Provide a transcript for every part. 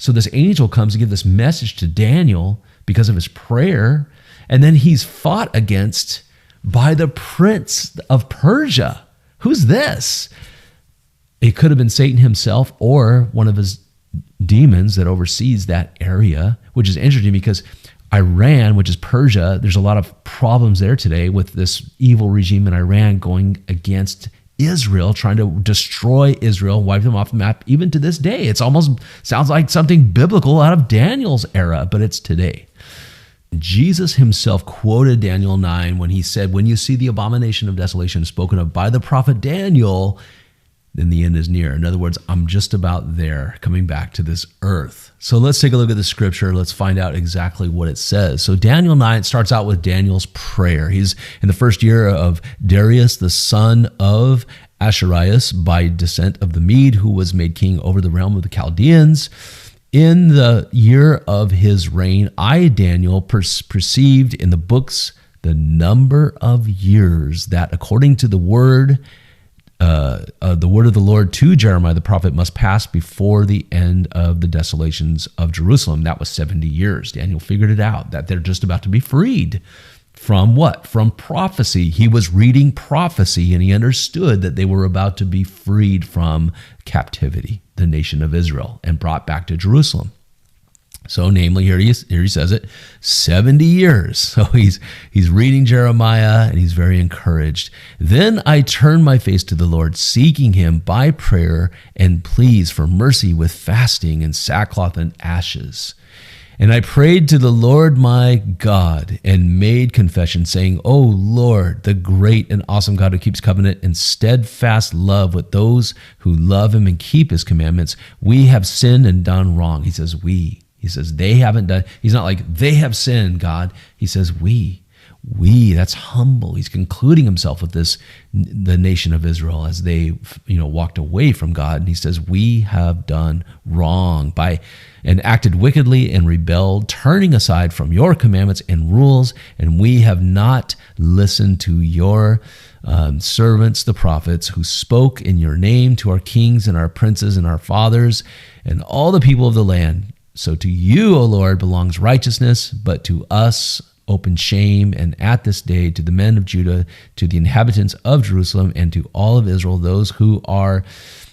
So this angel comes to give this message to Daniel because of his prayer, and then he's fought against by the prince of Persia. Who's this? It could have been Satan himself or one of his demons that oversees that area, which is interesting because Iran, which is Persia, there's a lot of problems there today with this evil regime in Iran going against Israel, trying to destroy Israel, wipe them off the map, even to this day. It's almost sounds like something biblical out of Daniel's era, but it's today. Jesus himself quoted Daniel 9 when he said, when you see the abomination of desolation spoken of by the prophet Daniel, then the end is near. In other words, I'm just about there, coming back to this earth. So let's take a look at the scripture. Let's find out exactly what it says. So Daniel 9 starts out with Daniel's prayer. He's in the first year of Darius, the son of Ahasuerus, by descent of the Mede, who was made king over the realm of the Chaldeans. In the year of his reign, I, Daniel, perceived in the books the number of years that, according to the word of the Lord to Jeremiah the prophet, must pass before the end of the desolations of Jerusalem. That was 70 years. Daniel figured it out, that they're just about to be freed. From what? From prophecy. He was reading prophecy, and he understood that they were about to be freed from captivity, the nation of Israel, and brought back to Jerusalem. So namely, here he says it, 70 years. So he's reading Jeremiah, and he's very encouraged. Then I turned my face to the Lord, seeking him by prayer and pleas for mercy with fasting and sackcloth and ashes. And I prayed to the Lord my God and made confession, saying, O Lord, the great and awesome God who keeps covenant and steadfast love with those who love him and keep his commandments, we have sinned and done wrong. He says we. He says they haven't done. He's not like they have sinned, God. He says we. That's humble. He's concluding himself with this, the nation of Israel, as they, walked away from God. And he says, we have done wrong and acted wickedly and rebelled, turning aside from your commandments and rules. And we have not listened to your servants, the prophets, who spoke in your name to our kings and our princes and our fathers and all the people of the land. So to you, O Lord, belongs righteousness, but to us open shame, and at this day to the men of Judah, to the inhabitants of Jerusalem, and to all of Israel, those who are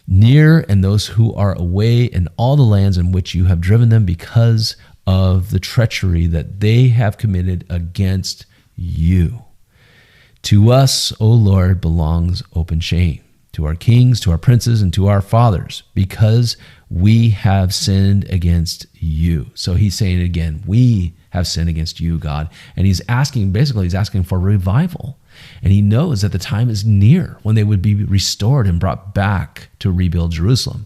near and those who are away, in all the lands in which you have driven them, because of the treachery that they have committed against you. To us, O Lord, belongs open shame, to our kings, to our princes, and to our fathers, because we have sinned against you. So he's saying it again, we have sinned against you, God. And he's asking for revival. And he knows that the time is near when they would be restored and brought back to rebuild Jerusalem.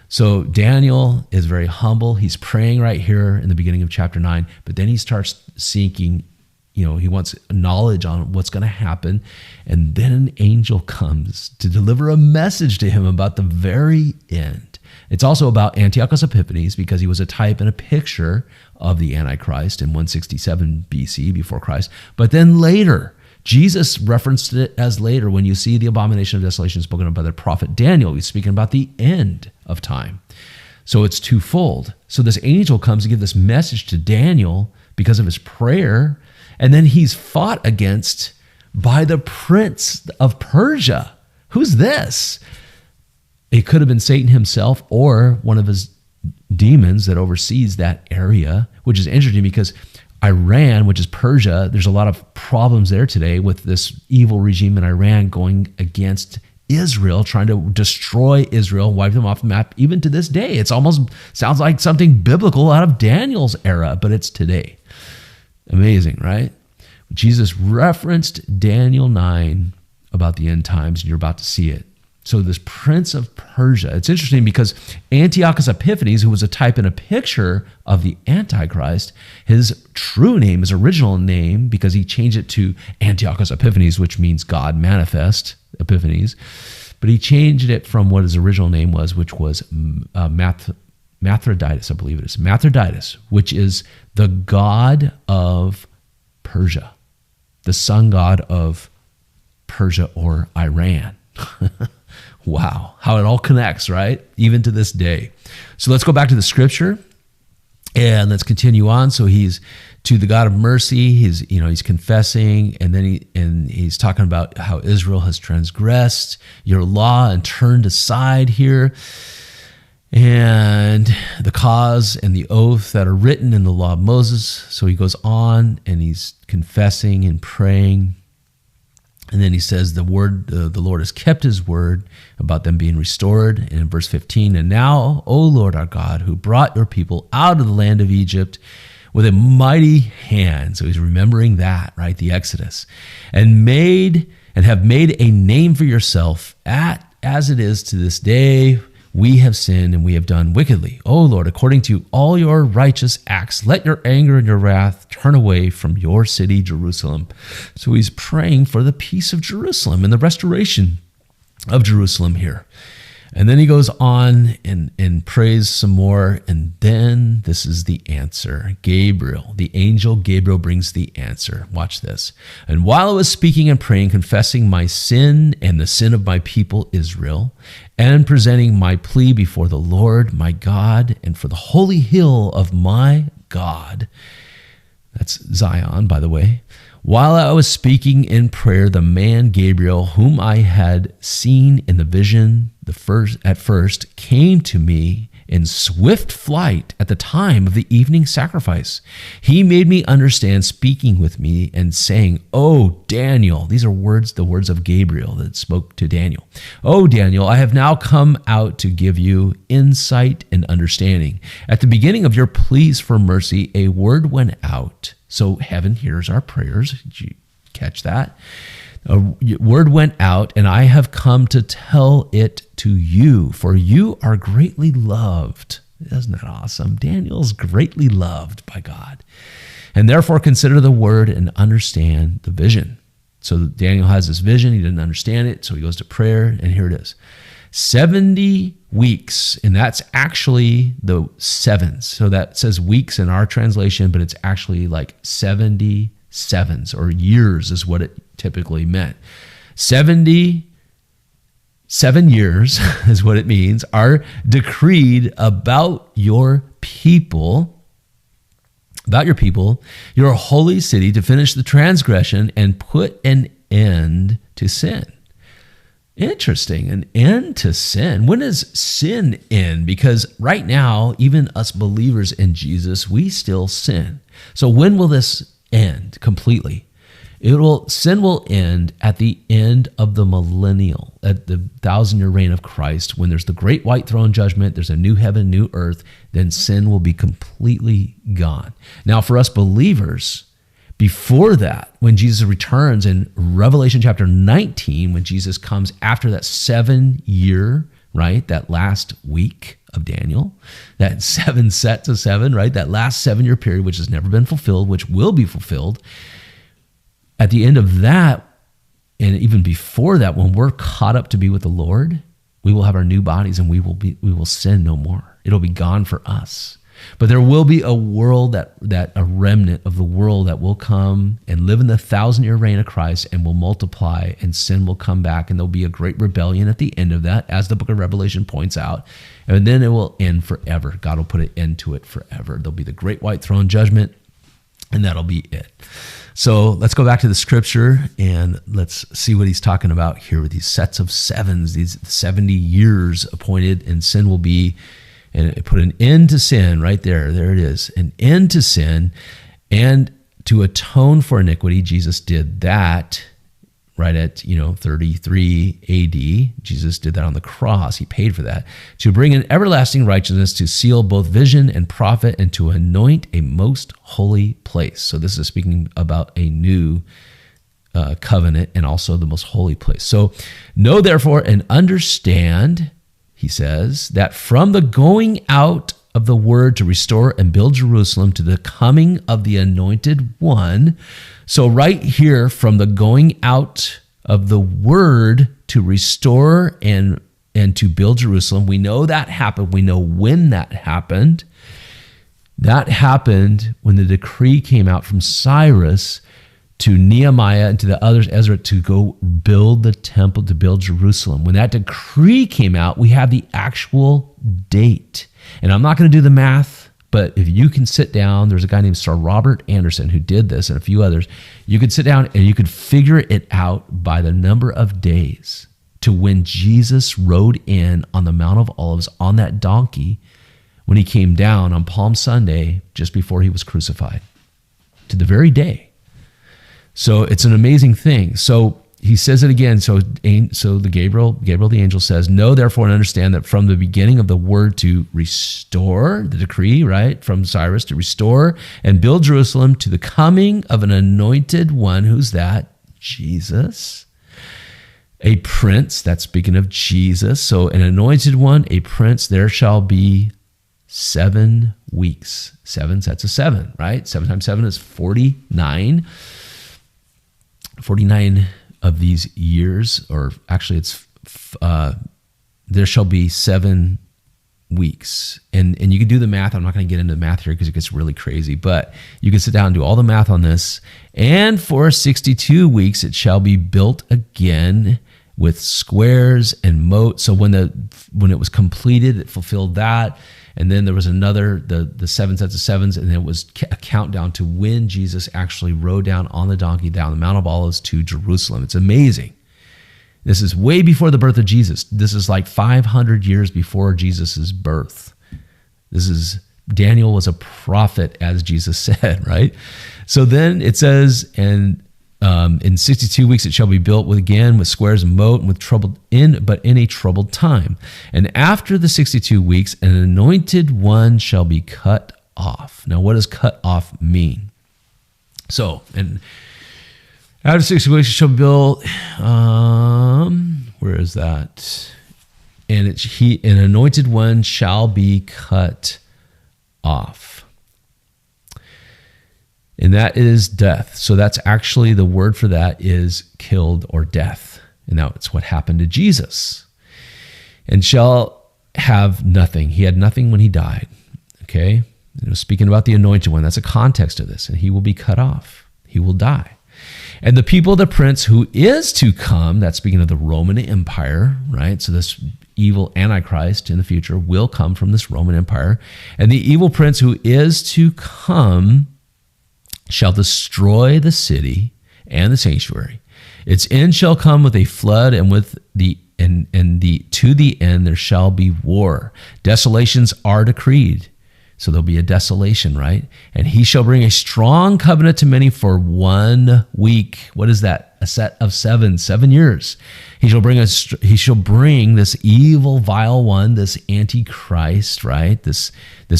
So Daniel is very humble. He's praying right here in the beginning of chapter 9, but then he starts seeking, he wants knowledge on what's going to happen. And then an angel comes to deliver a message to him about the very end. It's also about Antiochus Epiphanes, because he was a type and a picture of the Antichrist in 167 BC before Christ. But then later, Jesus referenced it as later when you see the abomination of desolation spoken of by the prophet Daniel. He's speaking about the end of time. So it's twofold. So this angel comes to give this message to Daniel because of his prayer, and then he's fought against by the prince of Persia. Who's this? It could have been Satan himself or one of his demons that oversees that area, which is interesting because Iran, which is Persia, there's a lot of problems there today with this evil regime in Iran going against Israel, trying to destroy Israel, wipe them off the map, even to this day. It's almost sounds like something biblical out of Daniel's era, but it's today. Amazing, right? Jesus referenced Daniel 9 about the end times, and you're about to see it. So this prince of Persia, it's interesting because Antiochus Epiphanes, who was a type and a picture of the Antichrist, his true name, his original name, because he changed it to Antiochus Epiphanes, which means God manifest, Epiphanes, but he changed it from what his original name was, which was Mithridates, I believe it is. Mithridates, which is the god of Persia, the sun god of Persia or Iran. Wow, how it all connects, right? Even to this day. So let's go back to the scripture. And let's continue on. So he's to the God of mercy. He's confessing, and then he's talking about how Israel has transgressed your law and turned aside here, and the cause and the oath that are written in the law of Moses. So he goes on and he's confessing and praying. And then he says the Lord has kept his word about them being restored. And in verse 15, and now, O Lord our God, who brought your people out of the land of Egypt with a mighty hand. So he's remembering that, right? The Exodus. And have made a name for yourself as it is to this day. We have sinned and we have done wickedly. O Lord, according to all your righteous acts, let your anger and your wrath turn away from your city, Jerusalem. So he's praying for the peace of Jerusalem and the restoration of Jerusalem here. And then he goes on and prays some more. And then this is the answer. Gabriel, the angel Gabriel, brings the answer. Watch this. And while I was speaking and praying, confessing my sin and the sin of my people Israel, and presenting my plea before the Lord my God and for the holy hill of my God, that's Zion, by the way. While I was speaking in prayer, the man Gabriel, whom I had seen in the vision at first, came to me in swift flight at the time of the evening sacrifice. He made me understand, speaking with me and saying, "Oh, Daniel," these are the words of Gabriel that spoke to Daniel. "Oh, Daniel, I have now come out to give you insight and understanding. At the beginning of your pleas for mercy, a word went out." So heaven hears our prayers. Did you catch that? A word went out, and I have come to tell it to you, for you are greatly loved. Isn't that awesome? Daniel's greatly loved by God. And therefore consider the word and understand the vision. So Daniel has this vision. He didn't understand it, so he goes to prayer, and here it is. 70 weeks, and that's actually the sevens. So that says weeks in our translation, but it's actually like 70 sevens, or years is what it typically meant. 77 years is what it means, are decreed about your people, your holy city, to finish the transgression and put an end to sin. Interesting, an end to sin. When does sin end? Because right now, even us believers in Jesus, we still sin. So when will this end completely? Sin will end at the end of the millennial, at the 1,000-year reign of Christ. When there's the great white throne judgment, there's a new heaven, new earth, then sin will be completely gone. Now, for us believers, before that, when Jesus returns in Revelation chapter 19, when Jesus comes after that 7-year, right, that last week of Daniel, that 7 sets of 7, right, that last 7-year period, which has never been fulfilled, which will be fulfilled. At the end of that, and even before that, when we're caught up to be with the Lord, we will have our new bodies and we will sin no more. It'll be gone for us. But there will be a world that a remnant of the world that will come and live in the 1,000-year reign of Christ and will multiply, and sin will come back, and there'll be a great rebellion at the end of that, as the book of Revelation points out. And then it will end forever. God will put an end to it forever. There'll be the great white throne judgment, and that'll be it. So let's go back to the scripture and let's see what he's talking about here with these sets of sevens, these 70 years appointed, and sin will be, and it put an end to sin right there. There it is, an end to sin, and to atone for iniquity. Jesus did that right at 33 AD. Jesus did that on the cross. He paid for that. To bring an everlasting righteousness, to seal both vision and prophet, and to anoint a most holy place. So this is speaking about a new covenant and also the most holy place. So know therefore and understand, he says, that from the going out of the word to restore and build Jerusalem to the coming of the anointed one. So right here, from the going out of the word to restore and to build Jerusalem, we know that happened. We know when that happened. That happened when the decree came out from Cyrus to Nehemiah and to the others, Ezra, to go build the temple, to build Jerusalem. When that decree came out, we have the actual date. And I'm not going to do the math But if you can sit down, there's a guy named Sir Robert Anderson who did this and a few others. You could sit down and you could figure it out by the number of days to when Jesus rode in on the Mount of Olives on that donkey when he came down on Palm Sunday just before he was crucified, to the very day. So it's an amazing thing. So he says it again. So the Gabriel the angel says, "Know therefore and understand that from the beginning of the word to restore," the decree, right, from Cyrus to restore and build Jerusalem, to the coming of an anointed one. Who's that? Jesus. A prince, that's speaking of Jesus. So an anointed one, a prince, there shall be 7 weeks. 7 sets of 7, right? 7 times 7 is 49. 49 of these years, or actually it's there shall be 7 weeks. And you can do the math. I'm not going to get into the math here because it gets really crazy, but you can sit down and do all the math on this. And for 62 weeks it shall be built again with squares and moat. So when it was completed, it fulfilled that. And then there was another, the 7 sets of 7s, and then it was a countdown to when Jesus actually rode down on the donkey down the Mount of Olives to Jerusalem. It's amazing. This is way before the birth of Jesus. This is like 500 years before Jesus' birth. Daniel was a prophet, as Jesus said, right? So then it says, and in 62 weeks it shall be built with squares and moat, and but in a troubled time. And after the 62 weeks, an anointed one shall be cut off. Now, what does cut off mean? So, and after 60 weeks it shall be built. Where is that? And an anointed one shall be cut off. And that is death. So that's actually, the word for that is killed or death. And that's what happened to Jesus. And shall have nothing. He had nothing when he died. Okay? Speaking about the anointed one, that's a context of this. And he will be cut off. He will die. And the people of the prince who is to come, that's speaking of the Roman Empire, right? So this evil Antichrist in the future will come from this Roman Empire. And the evil prince who is to come shall destroy the city and the sanctuary. Its end shall come with a flood, and to the end there shall be war. Desolations are decreed. So there'll be a desolation, right? And he shall bring a strong covenant to many for 1 week. What is that? A set of 7 years. He shall bring this evil, vile one, this Antichrist, right? This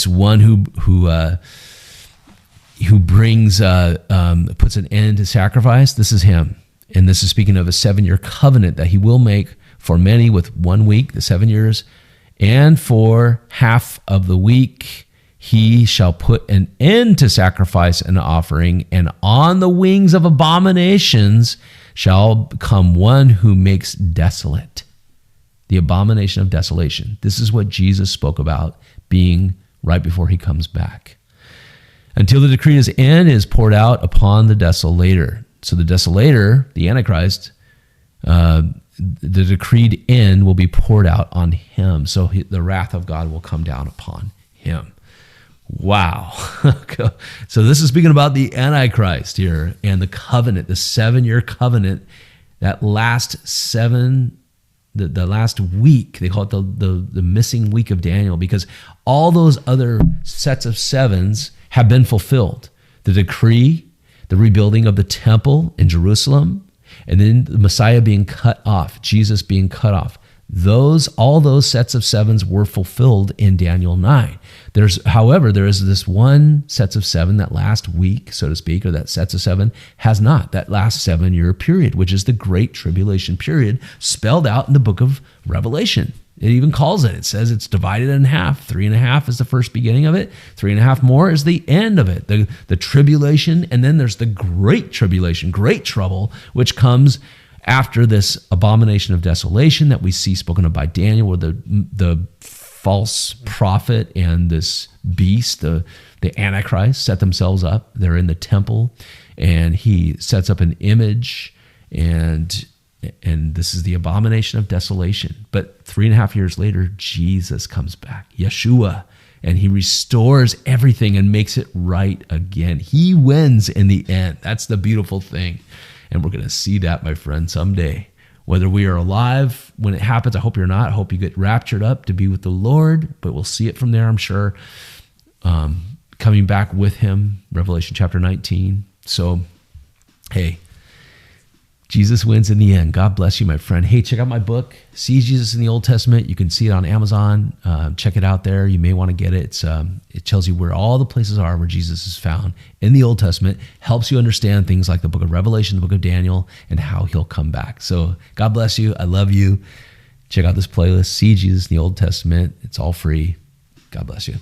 one who brings puts an end to sacrifice. This is him. And this is speaking of a 7-year covenant that he will make for many with 1 week, the 7 years. And for half of the week, he shall put an end to sacrifice and offering. And on the wings of abominations shall come one who makes desolate. The abomination of desolation. This is what Jesus spoke about being right before he comes back. Until the decreed end is poured out upon the desolator. So the desolator, the Antichrist, the decreed end will be poured out on him. So the wrath of God will come down upon him. Wow. So this is speaking about the Antichrist here and the covenant, the 7-year covenant, that last 7, the last week. They call it the missing week of Daniel, because all those other sets of 7s have been fulfilled. The decree, the rebuilding of the temple in Jerusalem, and then the Messiah being cut off, Jesus being cut off. All those sets of 7s were fulfilled in Daniel 9. However, there is this one sets of 7, that last week, so to speak, or that sets of 7 has not, that last 7-year period, which is the Great Tribulation period, spelled out in the book of Revelation. It even calls it. It says it's divided in half. 3.5 is the first beginning of it. 3.5 more is the end of it. The tribulation, and then there's the great tribulation, great trouble, which comes after this abomination of desolation that we see spoken of by Daniel, where the false prophet and this beast, the Antichrist, set themselves up. They're in the temple, and he sets up an image, and this is the abomination of desolation. But 3.5 years later, Jesus comes back. Yeshua and he restores everything and makes it right again. He wins in the end. That's the beautiful thing. And we're going to see that, my friend, someday. Whether we are alive when it happens, I hope you're not. I hope you get raptured up to be with the Lord, but we'll see it from there, I'm sure. Coming back with him, Revelation chapter 19. So, hey, Jesus wins in the end. God bless you, my friend. Hey, check out my book, See Jesus in the Old Testament. You can see it on Amazon. Check it out there. You may want to get it. It tells you where all the places are where Jesus is found in the Old Testament. Helps you understand things like the book of Revelation, the book of Daniel, and how he'll come back. So God bless you. I love you. Check out this playlist, See Jesus in the Old Testament. It's all free. God bless you.